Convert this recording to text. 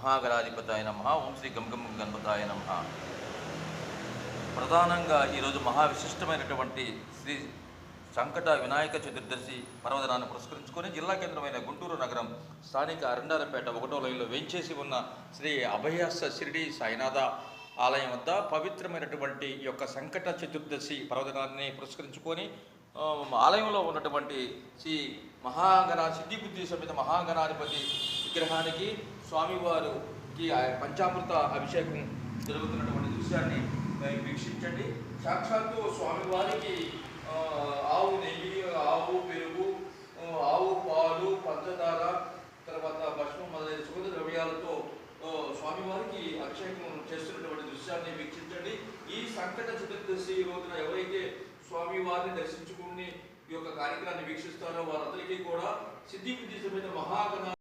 మహాగణాధిపతాయ నమః. ఓం శ్రీ గం గం గణపతాయ నమః. ప్రధానంగా ఈరోజు మహావిశిష్టమైనటువంటి శ్రీ సంకట వినాయక చతుర్దశి పర్వదినాన్ని పురస్కరించుకొని జిల్లా కేంద్రమైన గుంటూరు నగరం స్థానిక అరండారపేట 1వ లైన్లో వేంచేసి ఉన్న శ్రీ అభయాస షిరిడి సాయినాథ ఆలయం వద్ద పవిత్రమైనటువంటి ఈ యొక్క సంకట చతుర్దశి పర్వదినాన్ని పురస్కరించుకొని ఆలయంలో ఉన్నటువంటి శ్రీ సిద్ధి బుద్ధి సమేత మహాగణాధిపతి విగ్రహానికి స్వామివారికి పంచామృత అభిషేకం జరుగుతున్నటువంటి దృశ్యాన్ని వీక్షించండి. సాక్షాత్తు స్వామివారికి ఆవు నెయ్యి, ఆవు పెరుగు, ఆవు పాలు, పంచదార, తర్వాత భస్మం మొదలైన సుగంధ ద్రవ్యాలతో స్వామివారికి అభిషేకం చేస్తున్నటువంటి దృశ్యాన్ని వీక్షించండి. ఈ సంకట చతుర్దశి రోజున ఎవరైతే స్వామివారిని దర్శించుకుని ఈ యొక్క కార్యక్రమాన్ని వీక్షిస్తారో వారందరికీ కూడా సిద్ధి బుద్ధి సమేత మహాగణ